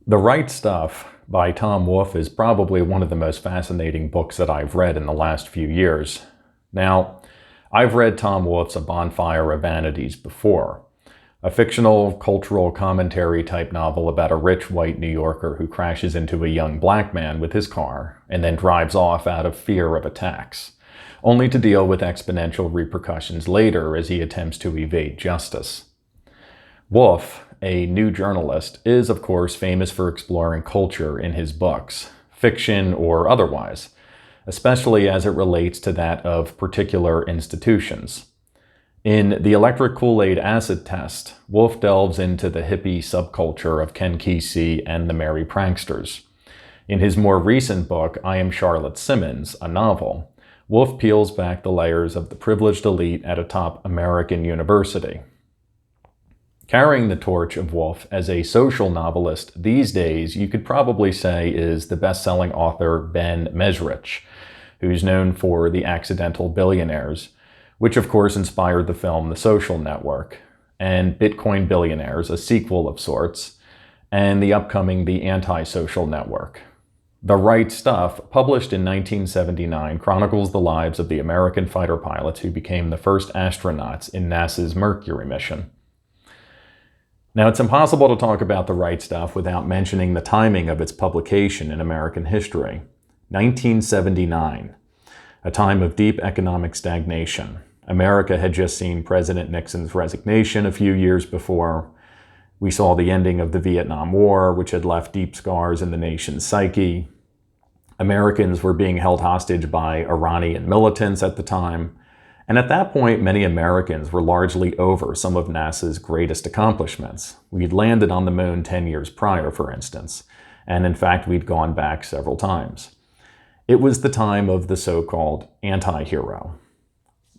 The Right Stuff by Tom Wolfe is probably one of the most fascinating books that I've read in the last few years. Now, I've read Tom Wolfe's A Bonfire of Vanities before, a fictional cultural commentary type novel about a rich white New Yorker who crashes into a young black man with his car and then drives off out of fear of attacks, only to deal with exponential repercussions later as he attempts to evade justice. Wolfe, a new journalist, is of course famous for exploring culture in his books, fiction or otherwise, especially as it relates to that of particular institutions. In The Electric Kool-Aid Acid Test, Wolfe delves into the hippie subculture of Ken Kesey and the Merry Pranksters. In his more recent book, I Am Charlotte Simmons, a novel, Wolfe peels back the layers of the privileged elite at a top American university. Carrying the torch of Wolfe as a social novelist these days, you could probably say, is the best-selling author Ben Mesrich, who's known for The Accidental Billionaires, which of course inspired the film The Social Network, and Bitcoin Billionaires, a sequel of sorts, and the upcoming The Anti-Social Network. The Right Stuff, published in 1979, chronicles the lives of the American fighter pilots who became the first astronauts in NASA's Mercury mission. Now, it's impossible to talk about The Right Stuff without mentioning the timing of its publication in American history. 1979, a time of deep economic stagnation. America had just seen President Nixon's resignation a few years before. We saw the ending of the Vietnam War, which had left deep scars in the nation's psyche. Americans were being held hostage by Iranian militants at the time. And at that point, many Americans were largely over some of NASA's greatest accomplishments. We'd landed on the moon 10 years prior, for instance, and in fact, we'd gone back several times. It was the time of the so-called anti-hero.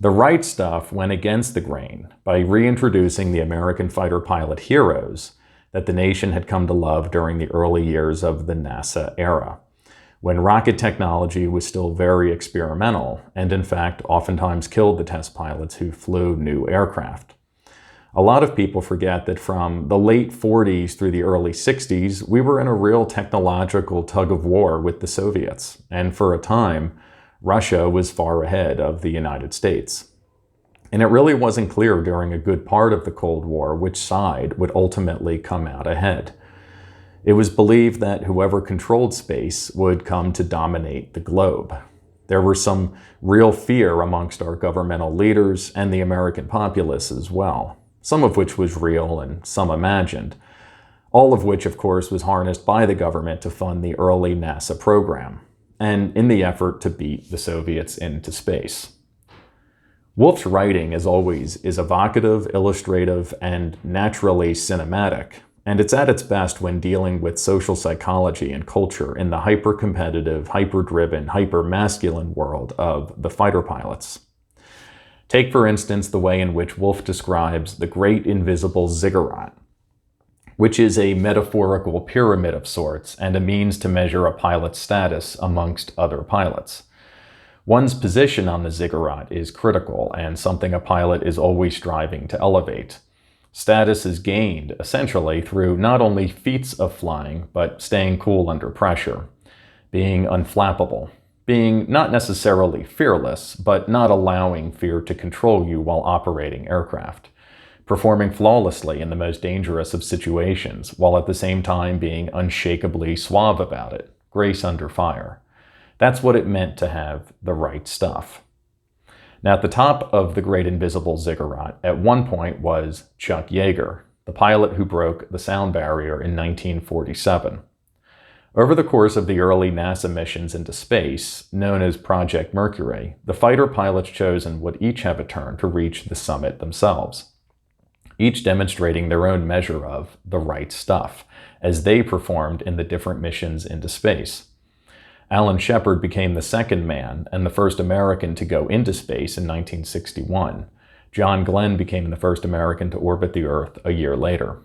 The Right Stuff went against the grain by reintroducing the American fighter pilot heroes that the nation had come to love during the early years of the NASA era, when rocket technology was still very experimental and in fact oftentimes killed the test pilots who flew new aircraft. A lot of people forget that from the late 40s through the early 60s, we were in a real technological tug of war with the Soviets, and for a time, Russia was far ahead of the United States. And it really wasn't clear during a good part of the Cold War which side would ultimately come out ahead. It was believed that whoever controlled space would come to dominate the globe. There was some real fear amongst our governmental leaders and the American populace as well, some of which was real and some imagined, all of which, of course, was harnessed by the government to fund the early NASA program, and in the effort to beat the Soviets into space. Wolfe's writing, as always, is evocative, illustrative, and naturally cinematic. And it's at its best when dealing with social psychology and culture in the hyper-competitive, hyper-driven, hyper-masculine world of the fighter pilots. Take, for instance, the way in which Wolfe describes the Great Invisible Ziggurat, which is a metaphorical pyramid of sorts and a means to measure a pilot's status amongst other pilots. One's position on the ziggurat is critical and something a pilot is always striving to elevate. Status is gained, essentially, through not only feats of flying, but staying cool under pressure, being unflappable, being not necessarily fearless, but not allowing fear to control you while operating aircraft, performing flawlessly in the most dangerous of situations, while at the same time being unshakably suave about it, grace under fire. That's what it meant to have the right stuff. Now, at the top of the Great Invisible Ziggurat, at one point was Chuck Yeager, the pilot who broke the sound barrier in 1947. Over the course of the early NASA missions into space, known as Project Mercury, the fighter pilots chosen would each have a turn to reach the summit themselves, each demonstrating their own measure of the right stuff, as they performed in the different missions into space. Alan Shepard became the second man and the first American to go into space in 1961. John Glenn became the first American to orbit the Earth a year later.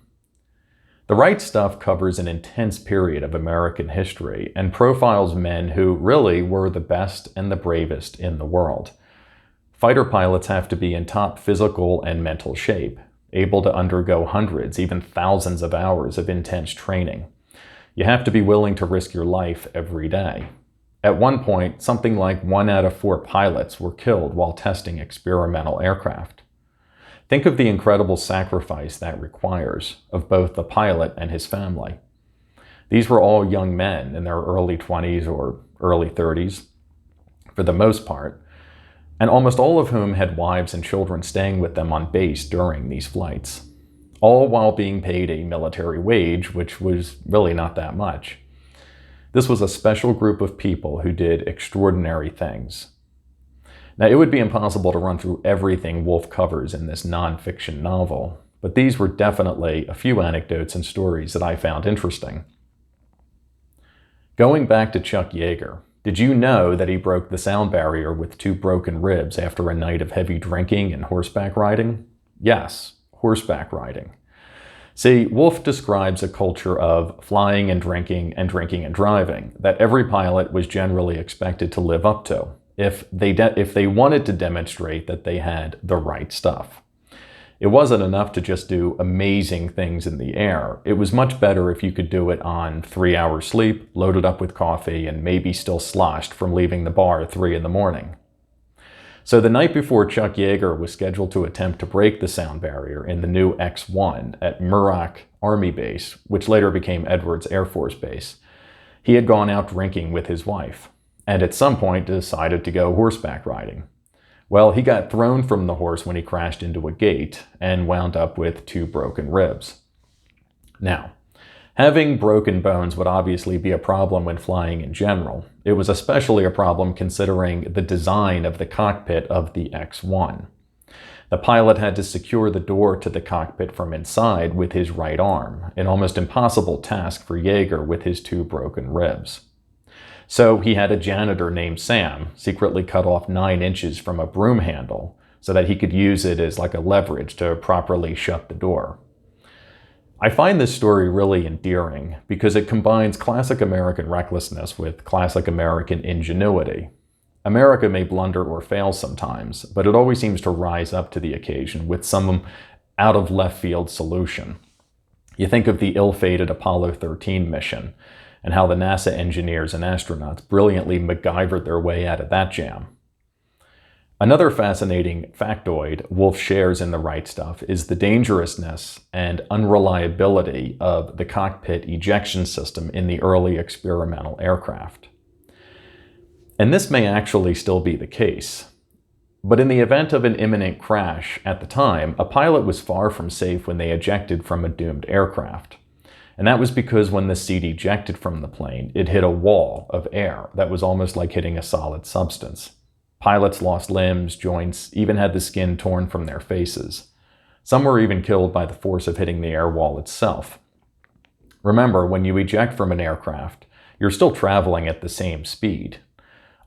The Right Stuff covers an intense period of American history and profiles men who really were the best and the bravest in the world. Fighter pilots have to be in top physical and mental shape, able to undergo hundreds, even thousands of hours of intense training. You have to be willing to risk your life every day. At one point, something like 1 out of 4 pilots were killed while testing experimental aircraft. Think of the incredible sacrifice that requires of both the pilot and his family. These were all young men in their early 20s or early 30s, for the most part, and almost all of whom had wives and children staying with them on base during these flights, all while being paid a military wage, which was really not that much. This was a special group of people who did extraordinary things. Now, it would be impossible to run through everything Wolfe covers in this nonfiction novel, but these were definitely a few anecdotes and stories that I found interesting. Going back to Chuck Yeager, did you know that he broke the sound barrier with 2 broken ribs after a night of heavy drinking and horseback riding? Yes, horseback riding. See, Wolfe describes a culture of flying and drinking and driving that every pilot was generally expected to live up to if they wanted to demonstrate that they had the right stuff. It wasn't enough to just do amazing things in the air. It was much better if you could do it on 3 hours sleep, loaded up with coffee, and maybe still sloshed from leaving the bar at 3 in the morning. So the night before Chuck Yeager was scheduled to attempt to break the sound barrier in the new X-1 at Muroc Army Base, which later became Edwards Air Force Base, he had gone out drinking with his wife, and at some point decided to go horseback riding. Well, he got thrown from the horse when he crashed into a gate and wound up with 2 broken ribs. Now, having broken bones would obviously be a problem when flying in general. It was especially a problem considering the design of the cockpit of the X-1. The pilot had to secure the door to the cockpit from inside with his right arm, an almost impossible task for Yeager with his 2 broken ribs. So he had a janitor named Sam secretly cut off 9 inches from a broom handle so that he could use it as like a leverage to properly shut the door. I find this story really endearing because it combines classic American recklessness with classic American ingenuity. America may blunder or fail sometimes, but it always seems to rise up to the occasion with some out-of-left-field solution. You think of the ill-fated Apollo 13 mission, and how the NASA engineers and astronauts brilliantly MacGyvered their way out of that jam. Another fascinating factoid Wolfe shares in The Right Stuff is the dangerousness and unreliability of the cockpit ejection system in the early experimental aircraft. And this may actually still be the case. But in the event of an imminent crash at the time, a pilot was far from safe when they ejected from a doomed aircraft. And that was because when the seat ejected from the plane, it hit a wall of air that was almost like hitting a solid substance. Pilots lost limbs, joints, even had the skin torn from their faces. Some were even killed by the force of hitting the air wall itself. Remember, when you eject from an aircraft, you're still traveling at the same speed,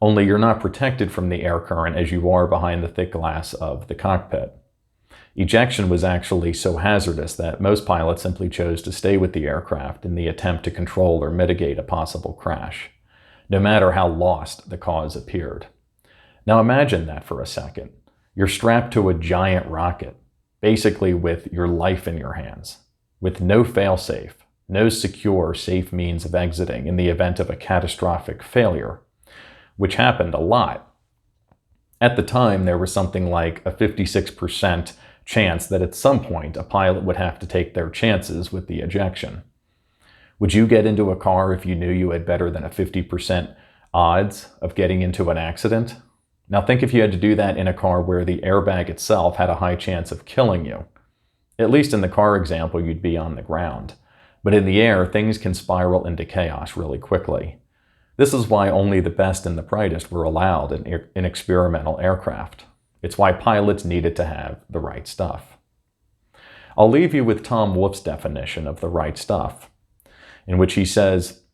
only you're not protected from the air current as you are behind the thick glass of the cockpit. Ejection was actually so hazardous that most pilots simply chose to stay with the aircraft in the attempt to control or mitigate a possible crash, no matter how lost the cause appeared. Now imagine that for a second. You're strapped to a giant rocket, basically with your life in your hands, with no fail-safe, no secure, safe means of exiting in the event of a catastrophic failure, which happened a lot. At the time, there was something like a 56% chance that at some point a pilot would have to take their chances with the ejection. Would you get into a car if you knew you had better than a 50% odds of getting into an accident? Now think if you had to do that in a car where the airbag itself had a high chance of killing you. At least in the car example, you'd be on the ground. But in the air, things can spiral into chaos really quickly. This is why only the best and the brightest were allowed in experimental aircraft. It's why pilots needed to have the right stuff. I'll leave you with Tom Wolfe's definition of the right stuff, in which he says,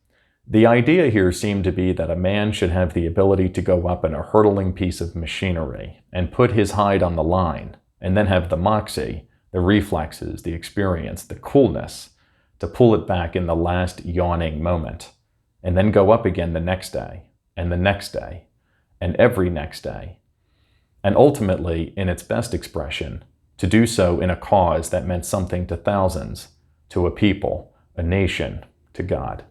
"The idea here seemed to be that a man should have the ability to go up in a hurtling piece of machinery and put his hide on the line, and then have the moxie, the reflexes, the experience, the coolness to pull it back in the last yawning moment, and then go up again the next day, and the next day, and every next day. And ultimately, in its best expression, to do so in a cause that meant something to thousands, to a people, a nation, to God."